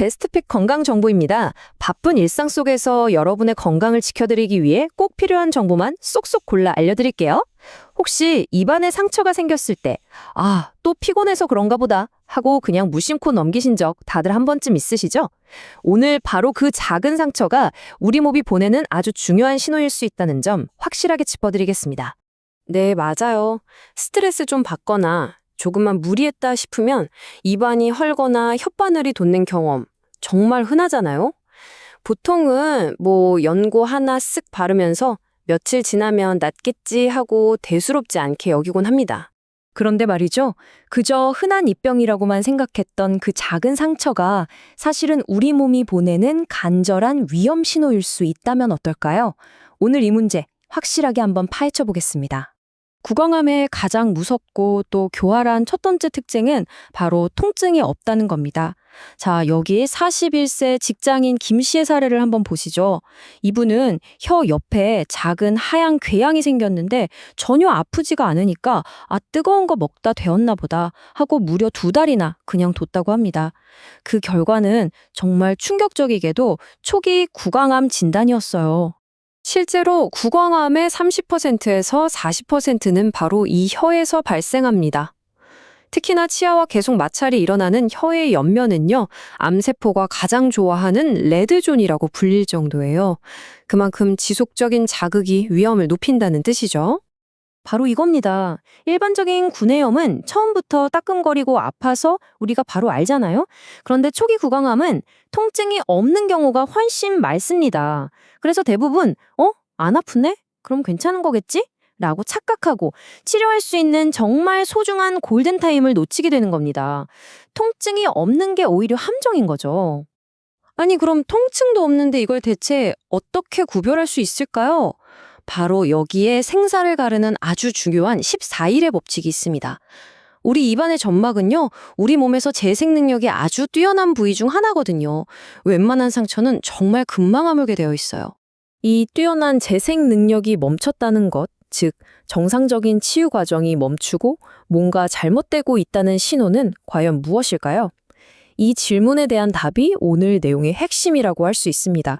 베스트픽 건강 정보입니다. 바쁜 일상 속에서 여러분의 건강을 지켜드리기 위해 꼭 필요한 정보만 쏙쏙 골라 알려드릴게요. 혹시 입안에 상처가 생겼을 때, 또 피곤해서 그런가 보다 하고 그냥 무심코 넘기신 적 다들 한 번쯤 있으시죠? 오늘 바로 그 작은 상처가 우리 몸이 보내는 아주 중요한 신호일 수 있다는 점 확실하게 짚어드리겠습니다. 네, 맞아요. 스트레스 좀 받거나 조금만 무리했다 싶으면 입안이 헐거나 혓바늘이 돋는 경험 정말 흔하잖아요. 보통은 연고 하나 쓱 바르면서 며칠 지나면 낫겠지 하고 대수롭지 않게 여기곤 합니다. 그런데 말이죠. 그저 흔한 입병이라고만 생각했던 그 작은 상처가 사실은 우리 몸이 보내는 간절한 위험 신호일 수 있다면 어떨까요? 오늘 이 문제 확실하게 한번 파헤쳐 보겠습니다. 구강암의 가장 무섭고 또 교활한 첫 번째 특징은 바로 통증이 없다는 겁니다. 자, 여기 41세 직장인 김 씨의 사례를 한번 보시죠. 이분은 혀 옆에 작은 하얀 궤양이 생겼는데 전혀 아프지가 않으니까 뜨거운 거 먹다 되었나 보다 하고 무려 2달이나 그냥 뒀다고 합니다. 그 결과는 정말 충격적이게도 초기 구강암 진단이었어요. 실제로 구강암의 30%에서 40%는 바로 이 혀에서 발생합니다. 특히나 치아와 계속 마찰이 일어나는 혀의 옆면은요, 암세포가 가장 좋아하는 레드존이라고 불릴 정도예요. 그만큼 지속적인 자극이 위험을 높인다는 뜻이죠. 바로 이겁니다. 일반적인 구내염은 처음부터 따끔거리고 아파서 우리가 바로 알잖아요. 그런데 초기 구강암은 통증이 없는 경우가 훨씬 많습니다. 그래서 대부분 안 아프네? 그럼 괜찮은 거겠지? 라고 착각하고 치료할 수 있는 정말 소중한 골든타임을 놓치게 되는 겁니다. 통증이 없는 게 오히려 함정인 거죠. 아니, 그럼 통증도 없는데 이걸 대체 어떻게 구별할 수 있을까요? 바로 여기에 생사를 가르는 아주 중요한 14일의 법칙이 있습니다. 우리 입안의 점막은요, 우리 몸에서 재생 능력이 아주 뛰어난 부위 중 하나거든요. 웬만한 상처는 정말 금방 아물게 되어 있어요. 이 뛰어난 재생 능력이 멈췄다는 것, 즉 정상적인 치유 과정이 멈추고 뭔가 잘못되고 있다는 신호는 과연 무엇일까요? 이 질문에 대한 답이 오늘 내용의 핵심이라고 할 수 있습니다.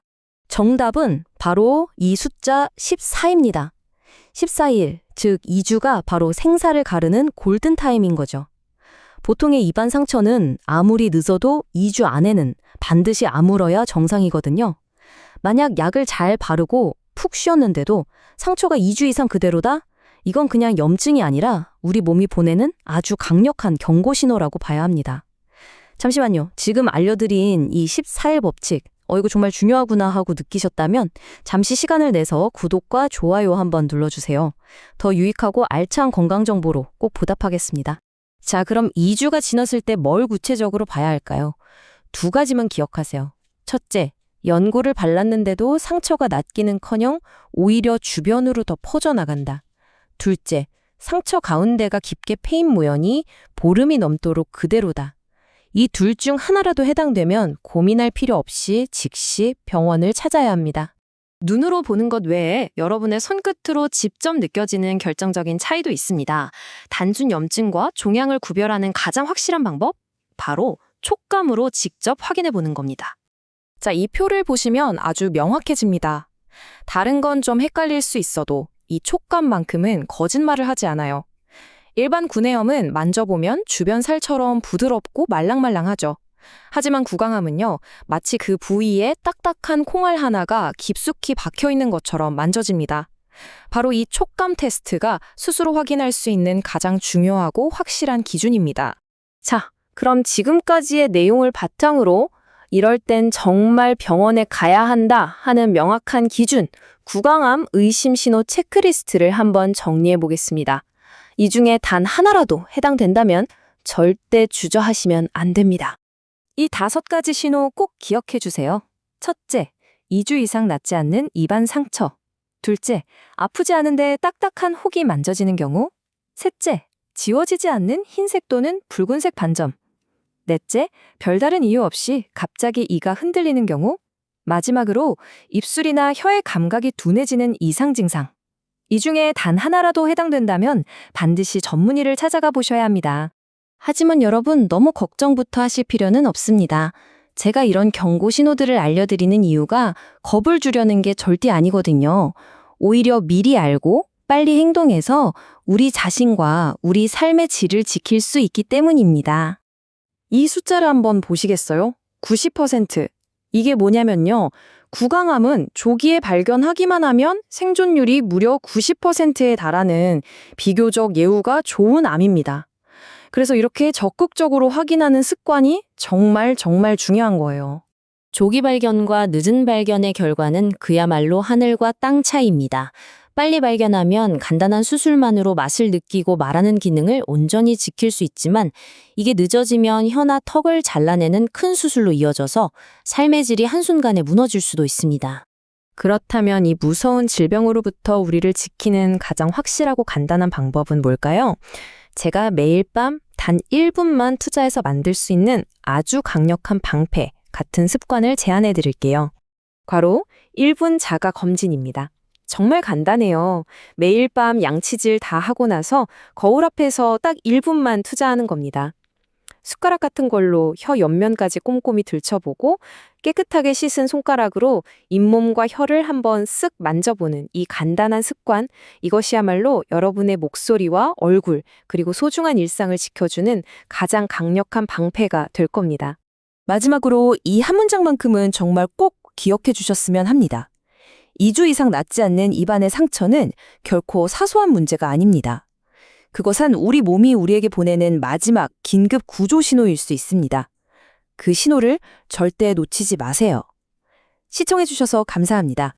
정답은 바로 이 숫자 14입니다. 14일, 즉 2주가 바로 생사를 가르는 골든타임인 거죠. 보통의 입안 상처는 아무리 늦어도 2주 안에는 반드시 아물어야 정상이거든요. 만약 약을 잘 바르고 푹 쉬었는데도 상처가 2주 이상 그대로다? 이건 그냥 염증이 아니라 우리 몸이 보내는 아주 강력한 경고 신호라고 봐야 합니다. 잠시만요. 지금 알려드린 이 14일 법칙, 이거 정말 중요하구나 하고 느끼셨다면 잠시 시간을 내서 구독과 좋아요 한번 눌러주세요. 더 유익하고 알찬 건강 정보로 꼭 보답하겠습니다. 자, 그럼 2주가 지났을 때 뭘 구체적으로 봐야 할까요? 2가지만 기억하세요. 첫째, 연고를 발랐는데도 상처가 낫기는커녕 오히려 주변으로 더 퍼져나간다. 둘째, 상처 가운데가 깊게 패인 모양이 보름이 넘도록 그대로다. 이 둘 중 하나라도 해당되면 고민할 필요 없이 즉시 병원을 찾아야 합니다. 눈으로 보는 것 외에 여러분의 손끝으로 직접 느껴지는 결정적인 차이도 있습니다. 단순 염증과 종양을 구별하는 가장 확실한 방법? 바로 촉감으로 직접 확인해 보는 겁니다. 자, 이 표를 보시면 아주 명확해집니다. 다른 건 좀 헷갈릴 수 있어도 이 촉감만큼은 거짓말을 하지 않아요. 일반 구내염은 만져보면 주변 살처럼 부드럽고 말랑말랑하죠. 하지만 구강암은요, 마치 그 부위에 딱딱한 콩알 하나가 깊숙이 박혀있는 것처럼 만져집니다. 바로 이 촉감 테스트가 스스로 확인할 수 있는 가장 중요하고 확실한 기준입니다. 자, 그럼 지금까지의 내용을 바탕으로 이럴 땐 정말 병원에 가야 한다 하는 명확한 기준, 구강암 의심 신호 체크리스트를 한번 정리해 보겠습니다. 이 중에 단 하나라도 해당된다면 절대 주저하시면 안 됩니다. 이 5가지 신호 꼭 기억해 주세요. 첫째, 2주 이상 낫지 않는 입안 상처. 둘째, 아프지 않은데 딱딱한 혹이 만져지는 경우. 셋째, 지워지지 않는 흰색 또는 붉은색 반점. 넷째, 별다른 이유 없이 갑자기 이가 흔들리는 경우. 마지막으로 입술이나 혀의 감각이 둔해지는 이상 증상. 이 중에 단 하나라도 해당된다면 반드시 전문의를 찾아가 보셔야 합니다. 하지만 여러분, 너무 걱정부터 하실 필요는 없습니다. 제가 이런 경고 신호들을 알려드리는 이유가 겁을 주려는 게 절대 아니거든요. 오히려 미리 알고 빨리 행동해서 우리 자신과 우리 삶의 질을 지킬 수 있기 때문입니다. 이 숫자를 한번 보시겠어요? 90%. 이게 뭐냐면요. 구강암은 조기에 발견하기만 하면 생존율이 무려 90%에 달하는 비교적 예후가 좋은 암입니다. 그래서 이렇게 적극적으로 확인하는 습관이 정말 중요한 거예요. 조기 발견과 늦은 발견의 결과는 그야말로 하늘과 땅 차이입니다. 빨리 발견하면 간단한 수술만으로 맛을 느끼고 말하는 기능을 온전히 지킬 수 있지만 이게 늦어지면 혀나 턱을 잘라내는 큰 수술로 이어져서 삶의 질이 한순간에 무너질 수도 있습니다. 그렇다면 이 무서운 질병으로부터 우리를 지키는 가장 확실하고 간단한 방법은 뭘까요? 제가 매일 밤 단 1분만 투자해서 만들 수 있는 아주 강력한 방패 같은 습관을 제안해 드릴게요. 바로 1분 자가 검진입니다. 정말 간단해요. 매일 밤 양치질 다 하고 나서 거울 앞에서 딱 1분만 투자하는 겁니다. 숟가락 같은 걸로 혀 옆면까지 꼼꼼히 들춰보고 깨끗하게 씻은 손가락으로 잇몸과 혀를 한번 쓱 만져보는 이 간단한 습관, 이것이야말로 여러분의 목소리와 얼굴, 그리고 소중한 일상을 지켜주는 가장 강력한 방패가 될 겁니다. 마지막으로 이 한 문장만큼은 정말 꼭 기억해 주셨으면 합니다. 2주 이상 낫지 않는 입안의 상처는 결코 사소한 문제가 아닙니다. 그것은 우리 몸이 우리에게 보내는 마지막 긴급 구조 신호일 수 있습니다. 그 신호를 절대 놓치지 마세요. 시청해 주셔서 감사합니다.